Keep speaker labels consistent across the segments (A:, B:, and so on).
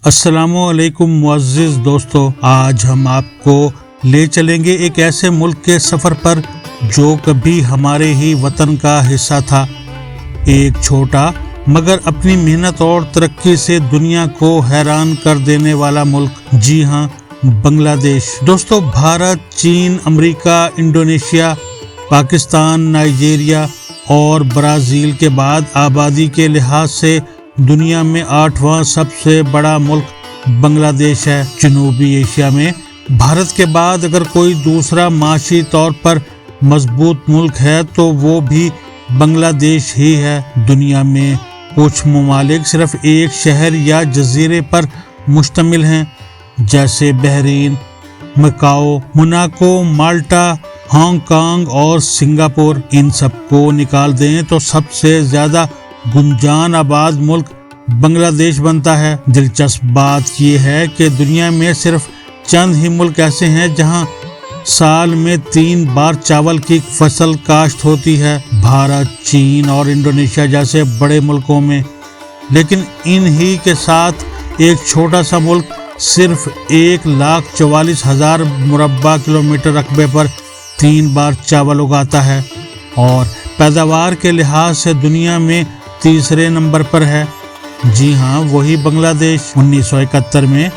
A: अस्सलामु अलैकुम मुअज़्ज़िज़ दोस्तों, आज हम आपको ले चलेंगे एक ऐसे मुल्क के सफ़र पर जो कभी हमारे ही वतन का हिस्सा था। एक छोटा मगर अपनी मेहनत और तरक्की से दुनिया को हैरान कर देने वाला मुल्क, जी हाँ, बांग्लादेश। दोस्तों, भारत, चीन, अमेरिका, इंडोनेशिया, पाकिस्तान, नाइजीरिया और ब्राज़ील के बाद आबादी के लिहाज से दुनिया में 8वां सबसे बड़ा मुल्क बांग्लादेश है। जनूबी एशिया में भारत के बाद अगर कोई दूसरा माशी तौर पर मजबूत मुल्क है तो वो भी बांग्लादेश ही है। दुनिया में कुछ ममालिक सिर्फ एक शहर या जजीरे पर मुश्तमिल हैं, जैसे बहरीन, मकाओ, मोनाको, माल्टा, हांगकांग और सिंगापुर। इन सबको निकाल दें तो सबसे ज्यादा गुंजान आबाद मुल्क बांग्लादेश बनता है। दिलचस्प बात यह है कि दुनिया में सिर्फ चंद ही मुल्क ऐसे हैं जहां साल में 3 बार चावल की फसल काश्त होती है, भारत, चीन और इंडोनेशिया जैसे बड़े मुल्कों में। लेकिन इन्हीं के साथ एक छोटा सा मुल्क सिर्फ 1,44,000 मुरब्बा किलोमीटर रकबे पर 3 बार चावल उगाता है और पैदावार के लिहाज से दुनिया में तीसरे नंबर पर है। जी हाँ, वही बांग्लादेश। 1971 में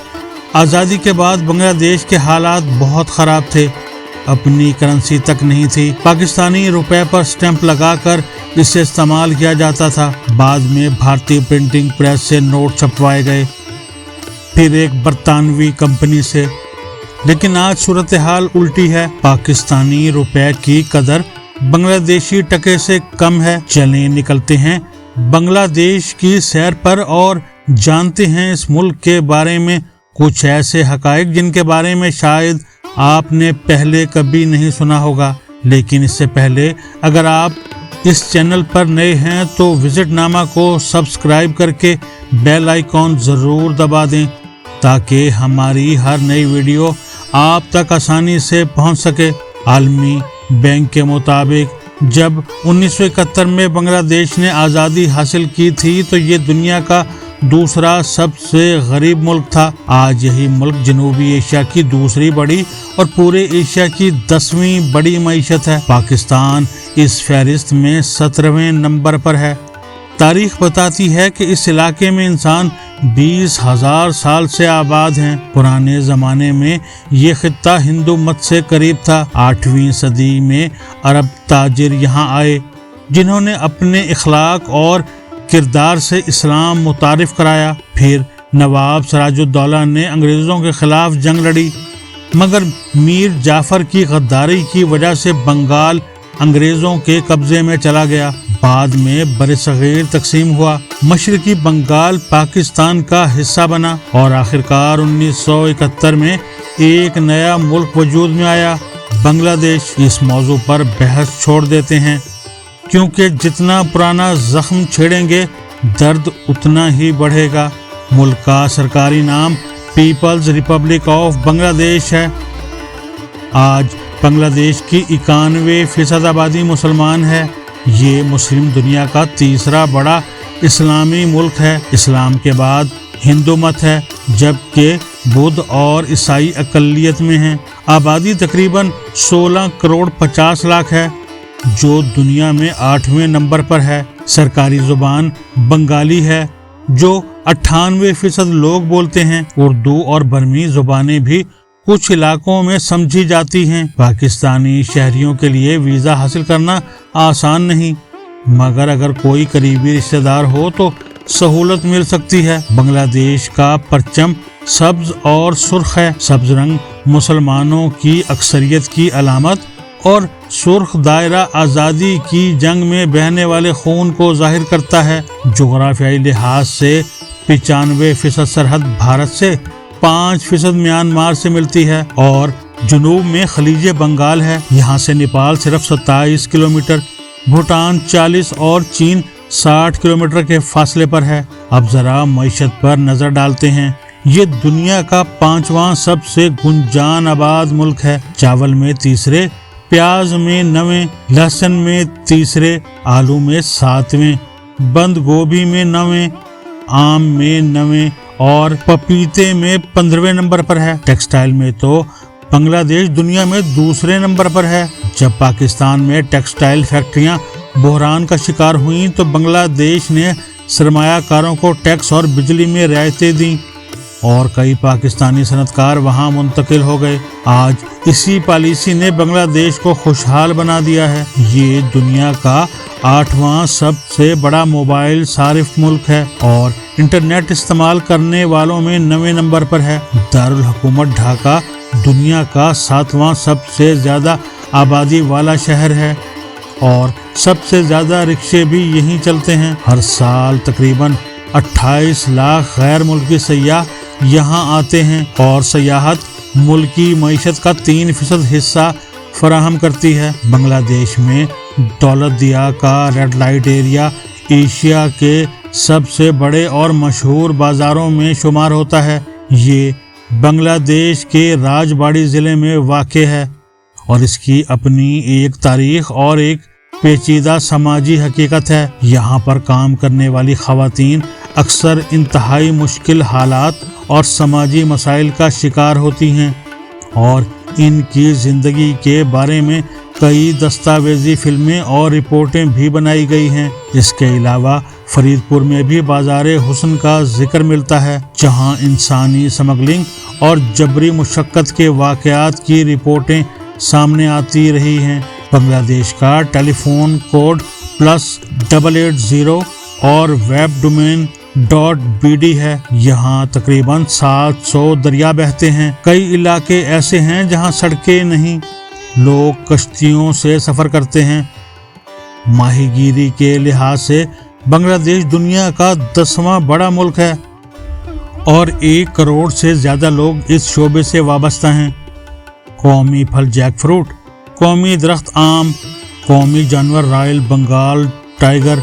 A: आज़ादी के बाद बांग्लादेश के हालात बहुत ख़राब थे। अपनी करेंसी तक नहीं थी। पाकिस्तानी रुपए पर स्टैंप लगाकर इसे इस्तेमाल किया जाता था। बाद में भारतीय प्रिंटिंग प्रेस से नोट छपवाए गए, फिर एक बरतानवी कंपनी से। लेकिन आज सूरत हाल उल्टी है। पाकिस्तानी रुपए की कदर बांग्लादेशी टके से कम है। चलें निकलते हैं बांग्लादेश की सैर पर और जानते हैं इस मुल्क के बारे में कुछ ऐसे हकाइक जिनके बारे में शायद आपने पहले कभी नहीं सुना होगा। लेकिन इससे पहले अगर आप इस चैनल पर नए हैं तो विजिट नामा को सब्सक्राइब करके बेल आइकॉन ज़रूर दबा दें ताकि हमारी हर नई वीडियो आप तक आसानी से पहुंच सके। आलमी बैंक के मुताबिक जब 1971 में बांग्लादेश ने आज़ादी हासिल की थी तो ये दुनिया का दूसरा सबसे गरीब मुल्क था। आज यही मुल्क जनूबी एशिया की दूसरी बड़ी और पूरे एशिया की 10वीं बड़ी मईशत है। पाकिस्तान इस फहरिस्त में 17वें नंबर पर है। तारीख बताती है कि इस इलाके में इंसान 20,000 साल से आबाद हैं। पुराने ज़माने में ये खित्ता हिंदू मत से करीब था। 8वीं सदी में अरब ताजिर यहाँ आए जिन्होंने अपने इखलाक और किरदार से इस्लाम मुतारिफ कराया। फिर नवाब सिराजुद्दौला ने अंग्रेज़ों के खिलाफ जंग लड़ी, मगर मीर जाफ़र की गद्दारी की वजह से बंगाल अंग्रेज़ों के कब्ज़े में चला गया। बाद में बरसगीर तकसीम हुआ, मशरकी बंगाल पाकिस्तान का हिस्सा बना और आखिरकार 1971 में एक नया मुल्क वजूद में आया, बांग्लादेश। इस मौजू पर बहस छोड़ देते हैं क्योंकि जितना पुराना जख्म छेड़ेंगे दर्द उतना ही बढ़ेगा। मुल्क का सरकारी नाम पीपल्स रिपब्लिक ऑफ बांग्लादेश है। आज बांग्लादेश की 91% आबादी मुसलमान है। ये मुस्लिम दुनिया का तीसरा बड़ा इस्लामी मुल्क है। इस्लाम के बाद हिंदू मत है, जबकि बुद्ध और ईसाई अकलियत में हैं। आबादी तकरीबन 16 करोड़ 50 लाख है, जो दुनिया में 8वें नंबर पर है। सरकारी ज़ुबान बंगाली है, जो 98% लोग बोलते हैं। उर्दू और बर्मी ज़ुबानें भी कुछ इलाकों में समझी जाती हैं। पाकिस्तानी शहरियों के लिए वीज़ा हासिल करना आसान नहीं, मगर अगर कोई करीबी रिश्तेदार हो तो सहूलत मिल सकती है। बांग्लादेश का परचम सब्ज और सुर्ख है। सब्ज रंग मुसलमानों की अक्सरियत की अलामत और सुर्ख दायरा आज़ादी की जंग में बहने वाले खून को जाहिर करता है। जोग्राफियाई लिहाज से 95% सरहद भारत से, 5% म्यांमार से मिलती है और जुनूब में खलीज बंगाल है। यहाँ से नेपाल सिर्फ 27 किलोमीटर, भूटान 40 और चीन 60 किलोमीटर के फासले पर है। अब जरा मईशत पर नजर डालते हैं। ये दुनिया का 5वां सबसे गुंजान आबाद मुल्क है। चावल में तीसरे, प्याज में 9वें, लहसुन में तीसरे, आलू में 7वें, बंद गोभी में 9वें, आम में 9वें और पपीते में 15वें नंबर पर है। टेक्सटाइल में तो बांग्लादेश दुनिया में दूसरे नंबर पर है। जब पाकिस्तान में टेक्सटाइल फैक्ट्रियां बहरान का शिकार हुई तो बांग्लादेश ने सरमायाकारों को टैक्स और बिजली में रियायतें दी और कई पाकिस्तानी सनतकार वहां मुंतकिल हो गए। आज इसी पॉलिसी ने बांग्लादेश को खुशहाल बना दिया है। ये दुनिया का 8वां सबसे बड़ा मोबाइल सारिफ मुल्क है और इंटरनेट इस्तेमाल करने वालों में 9वें नंबर पर है। दारुल हुकूमत ढाका दुनिया का 7वां सबसे ज्यादा आबादी वाला शहर है और सबसे ज्यादा रिक्शे भी यहीं चलते हैं। हर साल तकरीबन 28 लाख गैर मुल्की सयाह यहाँ आते हैं और सयाहत मुल्क की मईशत का 3% हिस्सा फराहम करती है। बांग्लादेश में दौलतदिया का रेड लाइट एरिया एशिया के सबसे बड़े और मशहूर बाज़ारों में शुमार होता है। ये बांग्लादेश के राजबाड़ी ज़िले में वाक़ है और इसकी अपनी एक तारीख और एक पेचीदा समाजी हकीकत है। यहाँ पर काम करने वाली ख़वातीन अक्सर इंतहाई मुश्किल हालात और समाजी मसाइल का शिकार होती हैं और इनकी ज़िंदगी के बारे में कई दस्तावेजी फिल्में और रिपोर्टें भी बनाई गई हैं। इसके अलावा फरीदपुर में भी बाज़ार हुस्न का जिक्र मिलता है जहां इंसानी स्मगलिंग और जबरी मुशक्क़त के वाक़यात की रिपोर्टें सामने आती रही हैं। बांग्लादेश का टेलीफोन कोड +880 और वेब डोमेन .bd है। यहाँ तकरीबन 700 दरिया बहते हैं। कई इलाके ऐसे हैं जहाँ सड़कें नहीं, लोग कश्तियों से सफ़र करते हैं। माहीगीरी के लिहाज से बांग्लादेश दुनिया का 10वां बड़ा मुल्क है और 1 करोड़ से ज़्यादा लोग इस शोबे से वाबस्ता हैं। कौमी फल जैकफ्रूट, कौमी दरख्त आम, कौमी जानवर रॉयल बंगाल टाइगर,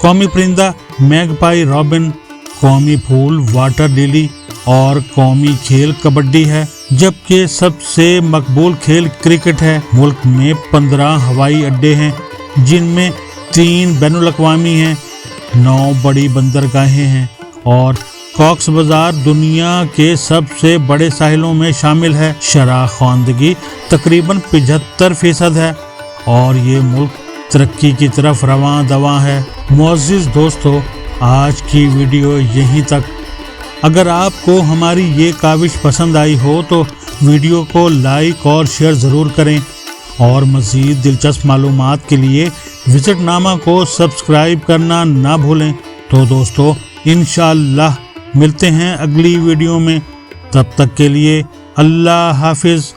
A: कौमी परिंदा मैगपाई रॉबिन, कौमी फूल वाटर लिली और कौमी खेल कबड्डी है, जबकि सबसे मकबूल खेल क्रिकेट है। मुल्क में 15 हवाई अड्डे हैं जिनमें 3 बैनुल-अक़वामी हैं, 9 बड़ी बंदरगाहें हैं और कॉक्स बाजार दुनिया के सबसे बड़े साहिलों में शामिल है। शरह ख़वानदगी तकरीबन 75% है और ये मुल्क तरक्की की तरफ रवां दवां है। मुअज़्ज़िज़ दोस्तों, आज की वीडियो यहीं तक। अगर आपको हमारी ये काविश पसंद आई हो तो वीडियो को लाइक और शेयर ज़रूर करें और मज़ीद दिलचस्प मालूमात के लिए विज़िटनामा को सब्सक्राइब करना ना भूलें। तो दोस्तों, इंशाअल्लाह मिलते हैं अगली वीडियो में। तब तक के लिए अल्लाह हाफिज़।